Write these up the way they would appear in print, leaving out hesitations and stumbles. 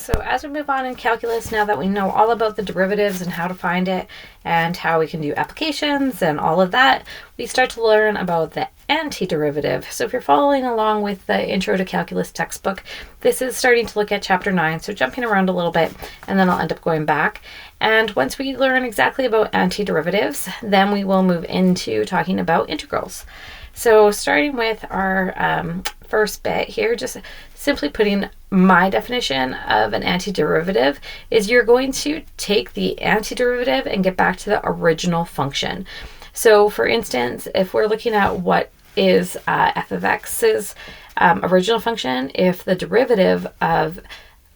So as we move on in calculus, now that we know all about the derivatives and how to find it and how we can do applications and all of that, we start to learn about the antiderivative. So if you're following along with the Intro to Calculus textbook, this is starting to look at chapter 9, so jumping around a little bit, and then I'll end up going back. And once we learn exactly about antiderivatives, then we will move into talking about integrals. So starting with our first bit here, just simply putting my definition of an antiderivative is you're going to take the antiderivative and get back to the original function. So for instance, if we're looking at what is f of x's original function, if the derivative of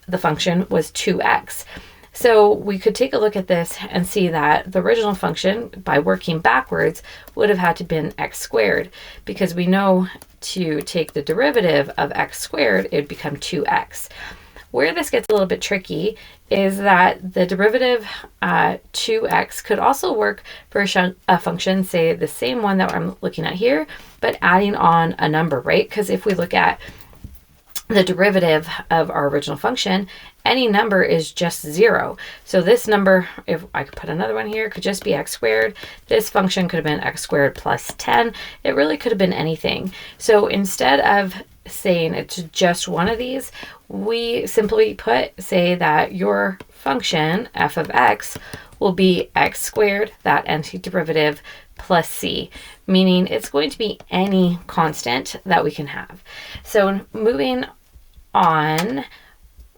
the function was 2x. So we could take a look at this and see that the original function, by working backwards, would have had to been x squared, because we know to take the derivative of x squared, it would become 2x. Where this gets a little bit tricky is that the derivative 2x could also work for a function, say the same one that I'm looking at here, but adding on a number, right? Because if we look at the derivative of our original function, any number is just 0. So this number, if I could put another one here, could just be x squared. This function could have been x squared plus 10. It really could have been anything. So instead of saying it's just one of these, we simply say that your function f of x will be x squared, that antiderivative, plus c, meaning it's going to be any constant that we can have. So moving on,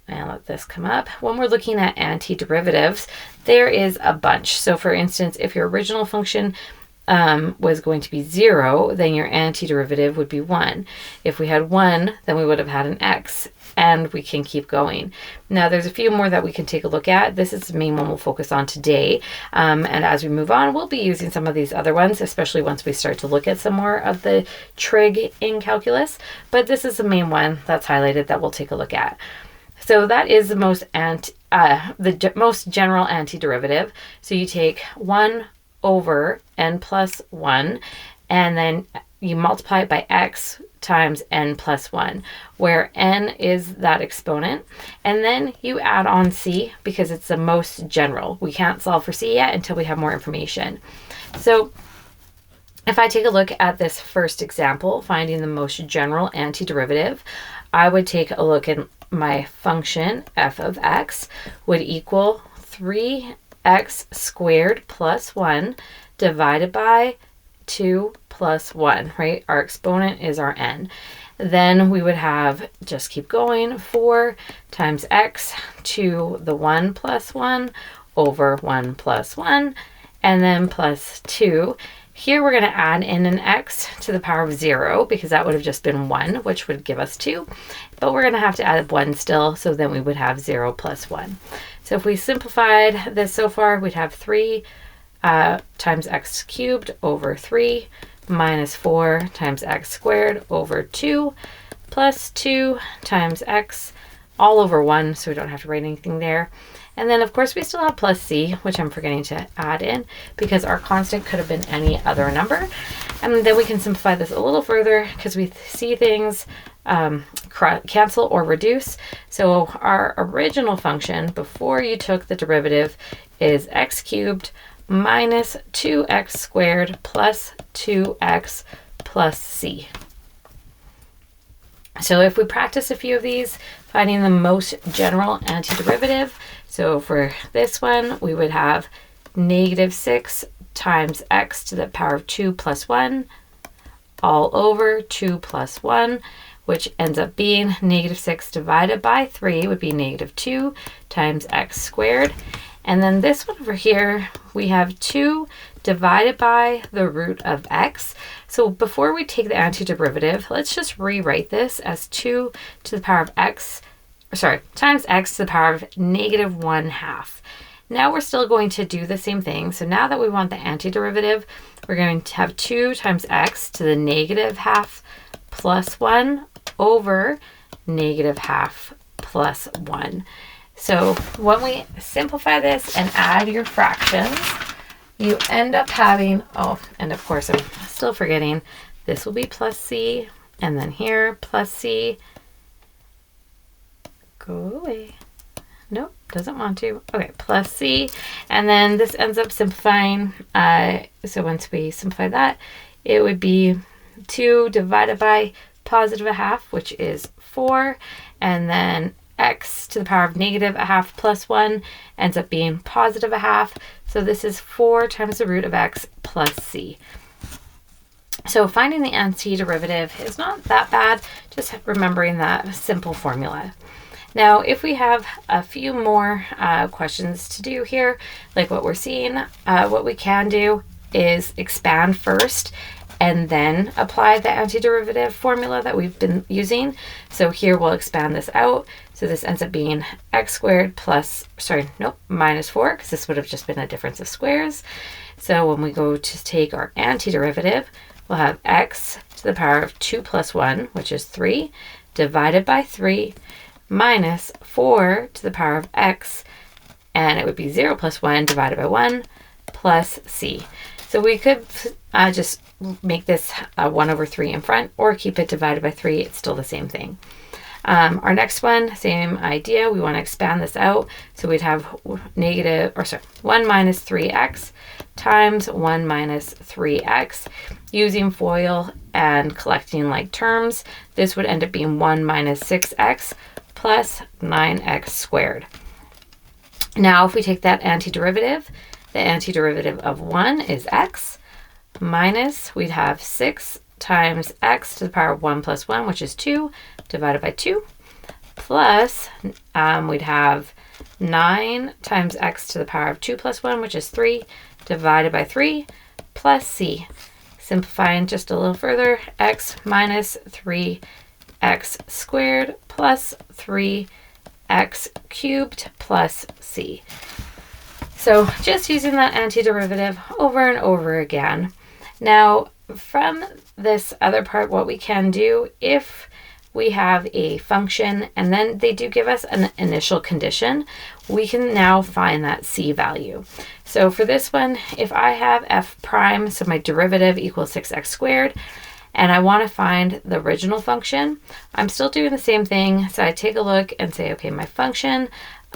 and let this come up. When we're looking at antiderivatives, there is a bunch. So for instance, if your original function was going to be 0, then your antiderivative would be 1. If we had 1, then we would have had an x, and we can keep going. Now there's a few more that we can take a look at. This is the main one we'll focus on today. And as we move on, we'll be using some of these other ones, especially once we start to look at some more of the trig in calculus. But this is the main one that's highlighted that we'll take a look at. So that is the most general antiderivative. So you take 1 over n plus 1, and then you multiply it by x times n plus 1, where n is that exponent, and then you add on c because it's the most general. We can't solve for c yet until we have more information. So if I take a look at this first example, finding the most general antiderivative, I would take a look at my function f of x would equal 3x squared plus 1 divided by 2 plus 1, right? Our exponent is our n. Then we would have, just keep going, 4 times x to the 1 plus 1 over 1 plus 1, and then plus 2. Here we're going to add in an x to the power of 0 because that would have just been 1, which would give us 2. But we're going to have to add 1 still, so then we would have 0 plus 1. So if we simplified this so far, we'd have 3 times x cubed over 3 minus 4 times x squared over 2 plus 2 times x all over 1, so we don't have to write anything there. And then, of course, we still have plus c, which I'm forgetting to add in because our constant could have been any other number. And then we can simplify this a little further because we see things cancel or reduce. So our original function before you took the derivative is x cubed minus 2x squared plus 2x plus c. So if we practice a few of these, finding the most general antiderivative, so for this one, we would have negative 6 times x to the power of 2 plus 1 all over 2 plus 1, which ends up being negative 6 divided by 3 would be negative 2 times x squared. And then this one over here, we have 2 divided by the root of x. So before we take the antiderivative, let's just rewrite this as 2 to the power of x, times x to the power of negative 1/2. Now we're still going to do the same thing. So now that we want the antiderivative, we're going to have 2 times x to the negative half plus 1 over negative half plus 1. So when we simplify this and add your fractions, you end up having, and of course I'm still forgetting, this will be plus c, and then here plus c, go away, Nope, doesn't want to. Okay, plus c. And then this ends up simplifying. So once we simplify that, it would be 2 divided by positive a half, which is 4. And then x to the power of negative a half plus 1 ends up being positive a half. So this is 4 times the root of x plus c. So finding the antiderivative is not that bad, just remembering that simple formula. Now, if we have a few more questions to do here, like what we're seeing, what we can do is expand first and then apply the antiderivative formula that we've been using. So here we'll expand this out. So this ends up being x squared minus 4, because this would have just been a difference of squares. So when we go to take our antiderivative, we'll have x to the power of 2 plus 1, which is 3, divided by 3, minus 4 to the power of x, and it would be 0 plus 1 divided by 1, plus c. So we could just make this 1 over 3 in front, or keep it divided by 3. It's still the same thing. Our next one, same idea. We want to expand this out. So we'd have 1 minus 3x times 1 minus 3x. Using FOIL and collecting like terms, this would end up being 1 minus 6x plus 9x squared. Now, if we take that antiderivative, the antiderivative of 1 is x, minus, we'd have 6 times x to the power of 1 plus 1, which is 2, divided by 2, plus we'd have 9 times x to the power of 2 plus 1, which is 3, divided by 3, plus c. Simplifying just a little further, x minus 3x squared plus 3x cubed plus c. So just using that antiderivative over and over again. Now, from this other part, what we can do, if we have a function and then they do give us an initial condition, we can now find that c value. So for this one, if I have f prime, so my derivative equals 6x squared, and I want to find the original function, I'm still doing the same thing. So I take a look and say, okay, my function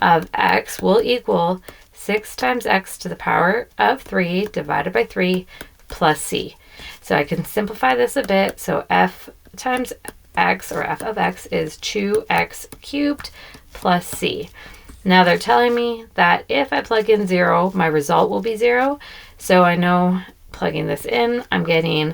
of x will equal 6 times x to the power of 3 divided by 3 plus c. So I can simplify this a bit. So f times x, or f of x, is 2x cubed plus c. Now they're telling me that if I plug in 0, my result will be 0. So I know plugging this in, I'm getting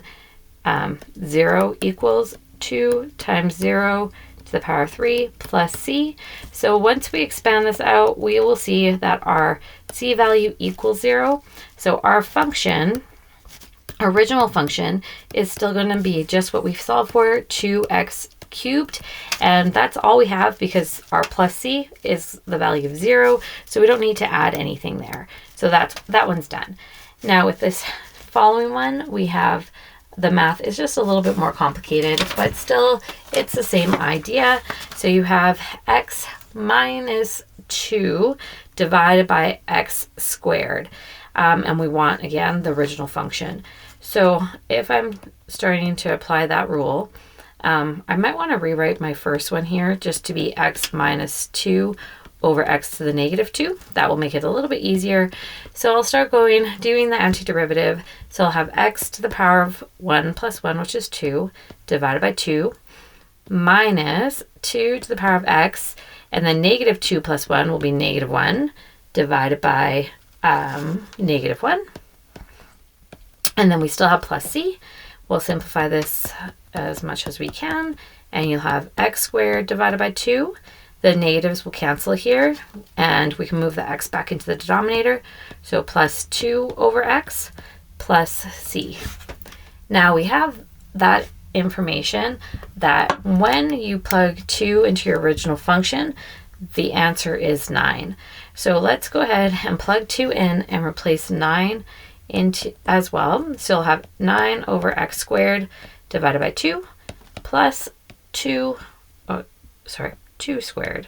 0 equals 2 times 0 to the power of 3 plus c. So once we expand this out, we will see that our c value equals 0. So our function, original function, is still going to be just what we've solved for, 2x cubed, and that's all we have because our plus c is the value of 0, so we don't need to add anything there. So that one's done. Now with this following one, we have the math is just a little bit more complicated, but still it's the same idea. So you have x minus 2 divided by x squared, and we want, again, the original function. So if I'm starting to apply that rule, I might want to rewrite my first one here just to be x minus 2 over x to the negative 2. That will make it a little bit easier. So I'll start doing the antiderivative. So I'll have x to the power of 1 plus 1, which is 2, divided by 2, minus 2 to the power of x, and then negative 2 plus 1 will be negative 1, divided by negative 1. And then we still have plus c. We'll simplify this as much as we can, and you'll have x squared divided by 2. The negatives will cancel here, and we can move the x back into the denominator. So plus 2 over x plus c. Now we have that information that when you plug 2 into your original function, the answer is 9. So let's go ahead and plug 2 in and replace 9 into as well. So you'll have 9 over x squared divided by 2 plus 2 squared.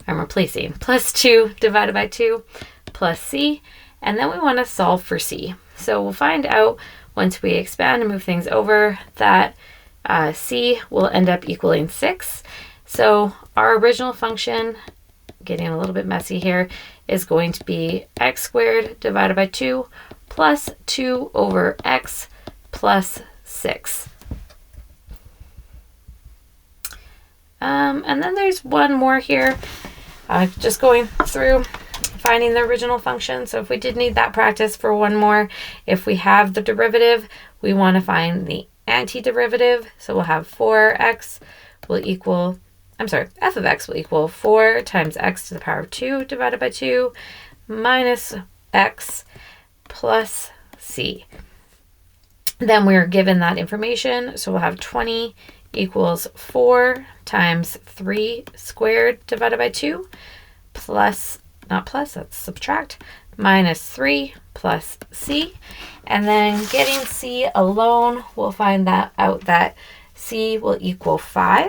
I'm replacing plus 2 divided by 2 plus c, and then we want to solve for c. So we'll find out once we expand and move things over that c will end up equaling 6. So our original function getting a little bit messy here, is going to be x squared divided by 2 plus 2 over x plus 6. And then there's one more here, just going through finding the original function. So if we did need that practice for one more, if we have the derivative, we want to find the antiderivative. So we'll have 4x will equal, f of x will equal 4 times x to the power of 2 divided by 2 minus x plus c. Then we're given that information, so we'll have 20 equals 4 times 3 squared divided by 2 plus, not plus, that's subtract, minus 3 plus c. And then getting c alone, we'll find that out that c will equal 5.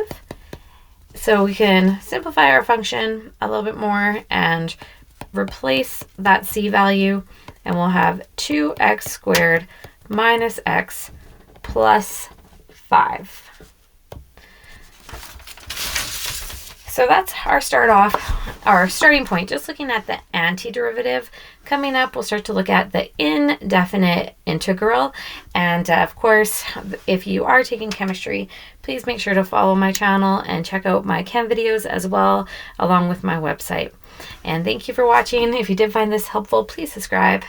So we can simplify our function a little bit more and replace that c value, and we'll have 2x squared minus x plus 5. So that's our starting point, just looking at the antiderivative. Coming up, we'll start to look at the indefinite integral. And of course, if you are taking chemistry, please make sure to follow my channel and check out my chem videos as well, along with my website. And thank you for watching. If you did find this helpful, please subscribe.